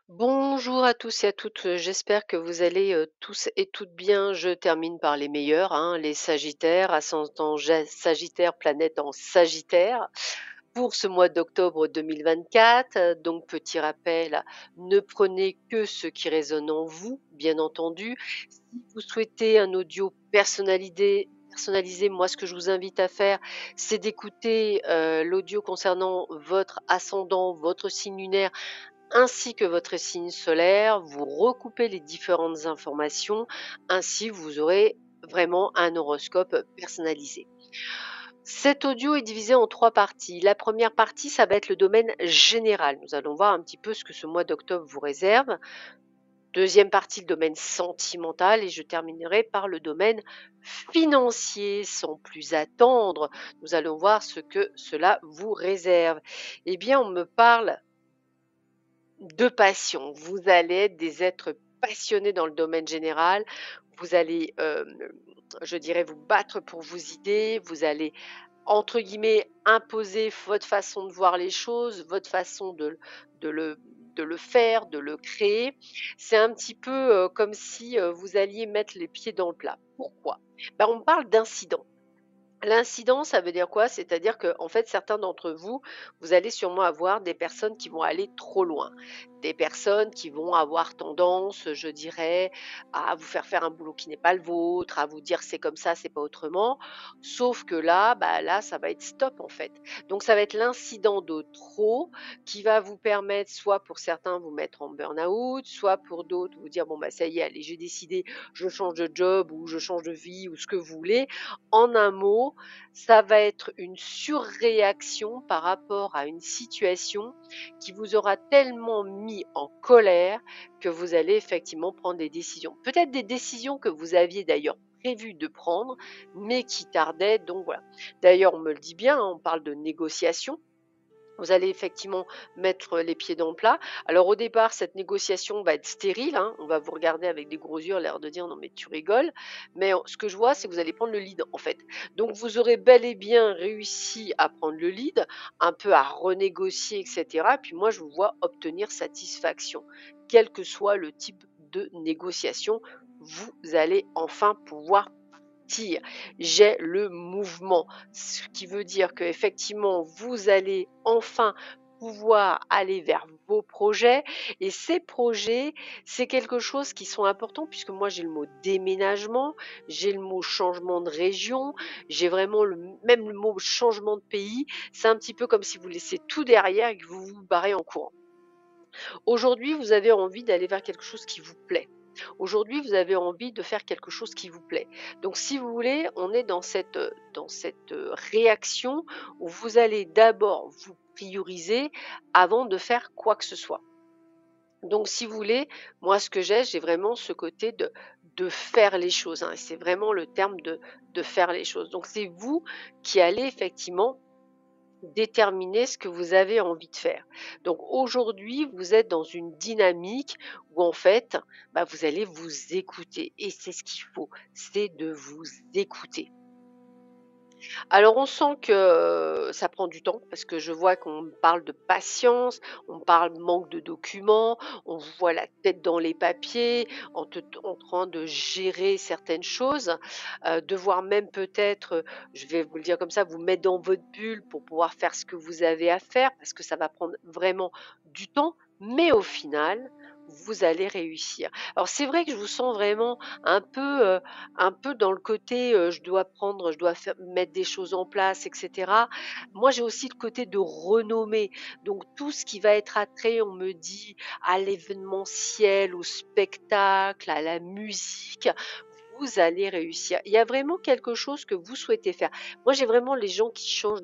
Bonjour à tous et à toutes, j'espère que vous allez tous et toutes bien. Je termine par les meilleurs, hein, les Sagittaires, ascendant Sagittaire, planète en Sagittaire, pour ce mois d'octobre 2024. Donc, petit rappel, ne prenez que ce qui résonne en vous, bien entendu. Si vous souhaitez un audio personnalisé, moi, ce que je vous invite à faire, c'est d'écouter l'audio concernant votre ascendant, votre signe lunaire ainsi que votre signe solaire, vous recoupez les différentes informations, ainsi vous aurez vraiment un horoscope personnalisé. Cet audio est divisé en trois parties. La première partie, ça va être le domaine général. Nous allons voir un petit peu ce que ce mois d'octobre vous réserve. Deuxième partie, le domaine sentimental et je terminerai par le domaine financier. Sans plus attendre, nous allons voir ce que cela vous réserve. Eh bien, on me parle de passion. Vous allez être des êtres passionnés dans le domaine général. Vous allez, je dirais, vous battre pour vos idées. Vous allez, entre guillemets, imposer votre façon de voir les choses, votre façon de le, de le faire, de le créer. C'est un petit peu comme si vous alliez mettre les pieds dans le plat. Pourquoi? Ben, on parle d'incident. L'incident, ça veut dire quoi? C'est-à-dire que, en fait, certains d'entre vous, vous allez sûrement avoir des personnes qui vont aller trop loin. Des personnes qui vont avoir tendance, je dirais, à vous faire un boulot qui n'est pas le vôtre, à vous dire c'est comme ça, c'est pas autrement. Sauf que là, bah là, ça va être stop en fait. Donc ça va être l'incident de trop qui va vous permettre, soit pour certains, vous mettre en burn-out, soit pour d'autres, vous dire bon bah ça y est, allez, j'ai décidé, je change de job ou je change de vie ou ce que vous voulez. En un mot, ça va être une surréaction par rapport à une situation qui vous aura tellement mis en colère que vous allez effectivement prendre des décisions. Peut-être des décisions que vous aviez d'ailleurs prévu de prendre, mais qui tardaient. Donc voilà. D'ailleurs, on me le dit bien, hein, on parle de négociation. Vous allez effectivement mettre les pieds dans le plat. Alors au départ, cette négociation va être stérile, hein. On va vous regarder avec des gros yeux, l'air de dire non mais tu rigoles. Mais ce que je vois, c'est que vous allez prendre le lead en fait. Donc vous aurez bel et bien réussi à prendre le lead, un peu à renégocier, etc. Puis moi, je vous vois obtenir satisfaction. Quel que soit le type de négociation, vous allez enfin pouvoir partir. J'ai le mouvement, ce qui veut dire que effectivement vous allez enfin pouvoir aller vers vos projets et ces projets, c'est quelque chose qui sont importants puisque moi j'ai le mot déménagement, j'ai le mot changement de région, j'ai vraiment même le mot changement de pays. C'est un petit peu comme si vous laissez tout derrière et que vous vous barrez en courant. Aujourd'hui, vous avez envie d'aller vers quelque chose qui vous plaît. Aujourd'hui, vous avez envie de faire quelque chose qui vous plaît. Donc, si vous voulez, on est dans cette réaction où vous allez d'abord vous prioriser avant de faire quoi que ce soit. Donc, si vous voulez, moi, ce que j'ai vraiment ce côté de faire les choses, hein. C'est vraiment le terme de faire les choses. Donc, c'est vous qui allez effectivement déterminer ce que vous avez envie de faire. Donc aujourd'hui, vous êtes dans une dynamique où en fait, bah, vous allez vous écouter et c'est ce qu'il faut, c'est de vous écouter. Alors on sent que ça prend du temps parce que je vois qu'on parle de patience, on parle manque de documents, on vous voit la tête dans les papiers, en train de gérer certaines choses, devoir même peut-être, je vais vous le dire comme ça, vous mettre dans votre bulle pour pouvoir faire ce que vous avez à faire parce que ça va prendre vraiment du temps, mais au final, vous allez réussir. Alors c'est vrai que je vous sens vraiment un peu, un peu dans le côté, je dois faire mettre des choses en place et cetera. Moi, j'ai aussi le côté de renommée, donc tout ce qui va être attrait, on me dit, à l'événementiel, au spectacle, à la musique, vous allez réussir. Il y a vraiment quelque chose que vous souhaitez faire. Moi, j'ai vraiment les gens qui changent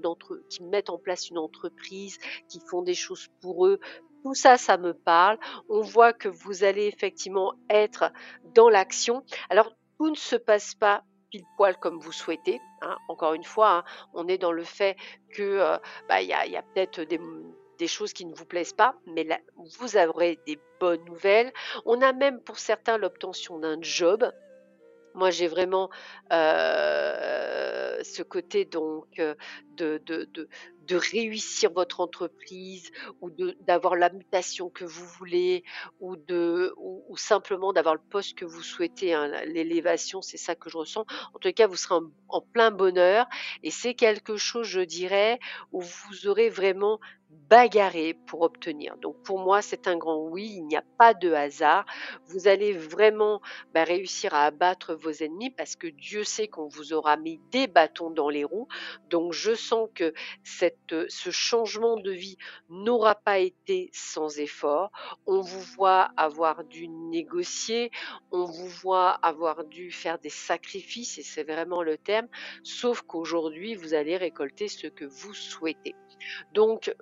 qui mettent en place une entreprise, qui font des choses pour eux. Tout ça, ça me parle. On voit que vous allez effectivement être dans l'action. Alors, tout ne se passe pas pile poil comme vous souhaitez, hein. Encore une fois, hein, on est dans le fait que bah, il y a peut-être des choses qui ne vous plaisent pas, mais là, vous aurez des bonnes nouvelles. On a même pour certains l'obtention d'un job. Moi, j'ai vraiment ce côté donc de de réussir votre entreprise ou d'avoir la mutation que vous voulez ou simplement d'avoir le poste que vous souhaitez, hein, l'élévation, c'est ça que je ressens. En tout cas, vous serez en plein bonheur et c'est quelque chose, je dirais, où vous aurez vraiment bagarré pour obtenir. Donc pour moi, c'est un grand oui, il n'y a pas de hasard. Vous allez vraiment réussir à abattre vos ennemis parce que Dieu sait qu'on vous aura mis des bâtons dans les roues. Donc je sens que ce changement de vie n'aura pas été sans effort. On vous voit avoir dû négocier, on vous voit avoir dû faire des sacrifices, et c'est vraiment le terme, sauf qu'aujourd'hui, vous allez récolter ce que vous souhaitez. Donc,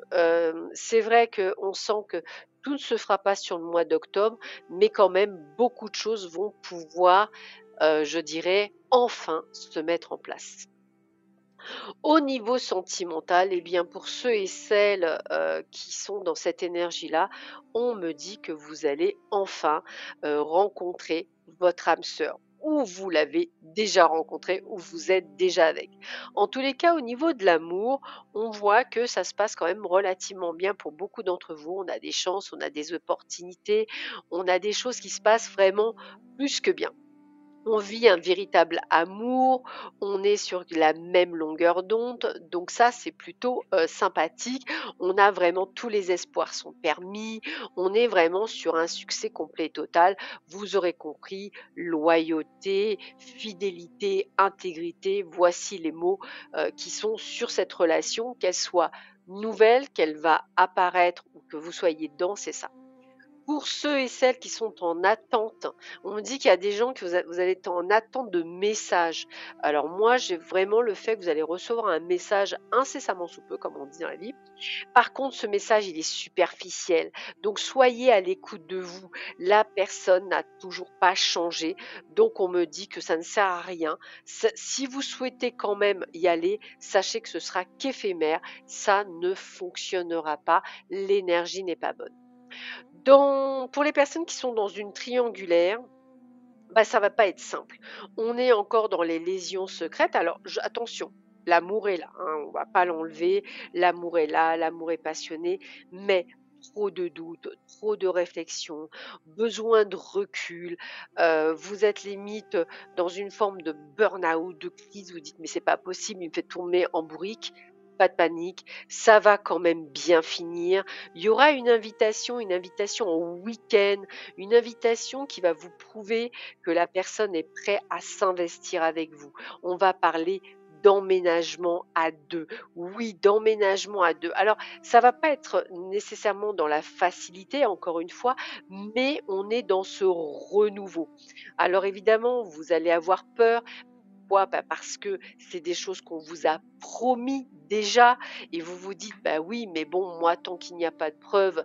c'est vrai qu'on sent que tout ne se fera pas sur le mois d'octobre, mais quand même beaucoup de choses vont pouvoir, je dirais, enfin se mettre en place. Au niveau sentimental, eh bien, pour ceux et celles, qui sont dans cette énergie-là, on me dit que vous allez enfin, rencontrer votre âme sœur, ou vous l'avez déjà rencontrée, ou vous êtes déjà avec. En tous les cas, au niveau de l'amour, on voit que ça se passe quand même relativement bien pour beaucoup d'entre vous. On a des chances, on a des opportunités, on a des choses qui se passent vraiment plus que bien. On vit un véritable amour, on est sur la même longueur d'onde, donc ça c'est plutôt sympathique. On a vraiment tous les espoirs sont permis, on est vraiment sur un succès complet et total. Vous aurez compris, loyauté, fidélité, intégrité, voici les mots qui sont sur cette relation, qu'elle soit nouvelle, qu'elle va apparaître ou que vous soyez dedans, c'est ça. Pour ceux et celles qui sont en attente, on me dit qu'il y a des gens que vous allez être en attente de messages. Alors moi, j'ai vraiment le fait que vous allez recevoir un message incessamment sous peu, comme on dit dans la vie. Par contre, ce message, il est superficiel. Donc soyez à l'écoute de vous. La personne n'a toujours pas changé. Donc on me dit que ça ne sert à rien. Si vous souhaitez quand même y aller, sachez que ce sera qu'éphémère. Ça ne fonctionnera pas. L'énergie n'est pas bonne. Pour les personnes qui sont dans une triangulaire, ça va pas être simple. On est encore dans les lésions secrètes. Alors attention, l'amour est là, hein, on va pas l'enlever. L'amour est là, l'amour est passionné, mais trop de doutes, trop de réflexion, besoin de recul. Vous êtes limite dans une forme de burn-out, de crise. Vous dites mais c'est pas possible, il me fait tourner en bourrique. Pas de panique, ça va quand même bien finir. Il y aura une invitation en week-end, une invitation qui va vous prouver que la personne est prête à s'investir avec vous. On va parler d'emménagement à deux. Oui, d'emménagement à deux. Alors, ça va pas être nécessairement dans la facilité, encore une fois, mais on est dans ce renouveau. Alors évidemment, vous allez avoir peur. Pourquoi? Parce que c'est des choses qu'on vous a promis déjà et vous vous dites: «Bah oui, mais bon, moi, tant qu'il n'y a pas de preuves,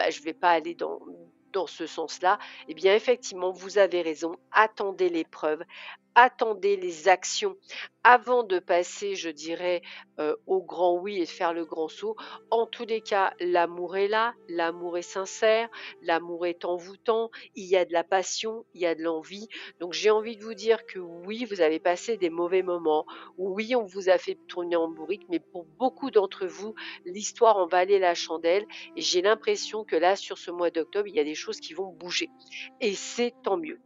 je vais pas aller dans ce sens-là». Eh bien, effectivement, vous avez raison, attendez les preuves, attendez les actions avant de passer, je dirais, au grand oui et de faire le grand saut. En tous les cas, l'amour est là, l'amour est sincère, l'amour est envoûtant, il y a de la passion, il y a de l'envie. Donc j'ai envie de vous dire que oui, vous avez passé des mauvais moments, oui, on vous a fait tourner en bourrique, mais pour beaucoup d'entre vous, l'histoire en valait la chandelle et j'ai l'impression que là, sur ce mois d'octobre, il y a des choses qui vont bouger et c'est tant mieux.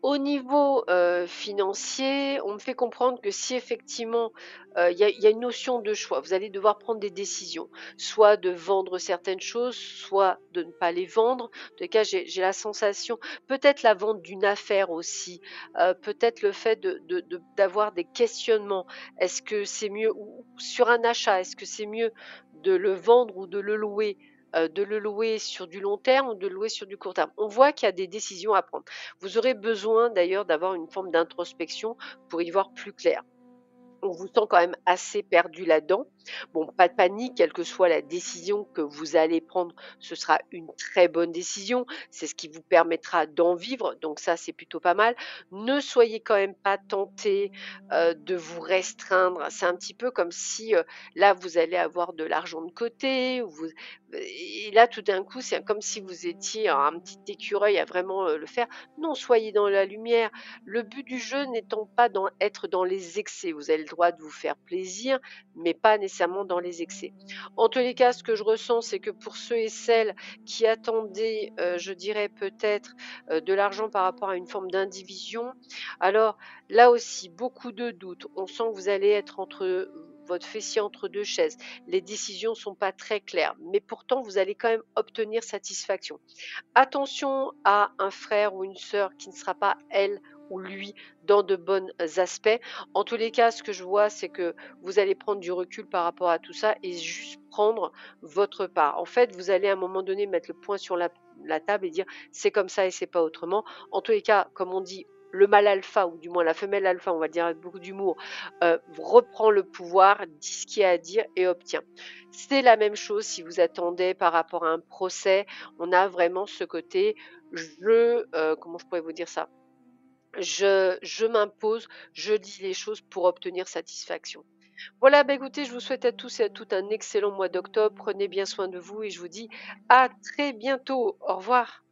Au niveau, financier, on me fait comprendre que si effectivement, il y a une notion de choix, vous allez devoir prendre des décisions, soit de vendre certaines choses, soit de ne pas les vendre. En tout cas, j'ai la sensation peut-être la vente d'une affaire aussi, peut-être le fait d'avoir des questionnements. Est-ce que c'est mieux ou sur un achat, est-ce que c'est mieux de le vendre ou de le louer? De le louer sur du long terme ou de le louer sur du court terme? On voit qu'il y a des décisions à prendre. Vous aurez besoin d'ailleurs d'avoir une forme d'introspection pour y voir plus clair. On vous sent quand même assez perdu là-dedans. Bon, pas de panique, quelle que soit la décision que vous allez prendre, ce sera une très bonne décision. C'est ce qui vous permettra d'en vivre, donc ça, c'est plutôt pas mal. Ne soyez quand même pas tenté de vous restreindre. C'est un petit peu comme si là, vous allez avoir de l'argent de côté, et là, tout d'un coup, c'est comme si vous étiez un petit écureuil à vraiment le faire. Non, soyez dans la lumière. Le but du jeu n'étant pas d'être dans les excès. Vous avez le droit de vous faire plaisir, mais pas nécessairement dans les excès. En tous les cas, ce que je ressens, c'est que pour ceux et celles qui attendaient, je dirais peut-être, de l'argent par rapport à une forme d'indivision, alors là aussi, beaucoup de doutes. On sent que vous allez être entre votre fessier entre 2 chaises. Les décisions sont pas très claires, mais pourtant vous allez quand même obtenir satisfaction. Attention à un frère ou une sœur qui ne sera pas elle ou lui dans de bons aspects. En tous les cas, ce que je vois, c'est que vous allez prendre du recul par rapport à tout ça et juste prendre votre part. En fait, vous allez à un moment donné mettre le point sur la table et dire c'est comme ça et c'est pas autrement. En tous les cas, comme on dit, le mâle alpha, ou du moins la femelle alpha, on va le dire avec beaucoup d'humour, reprend le pouvoir, dit ce qu'il y a à dire et obtient. C'est la même chose si vous attendez par rapport à un procès. On a vraiment ce côté, comment je pourrais vous dire ça? Je m'impose, je dis les choses pour obtenir satisfaction. Voilà, bah écoutez, je vous souhaite à tous et à toutes un excellent mois d'octobre. Prenez bien soin de vous et je vous dis à très bientôt. Au revoir.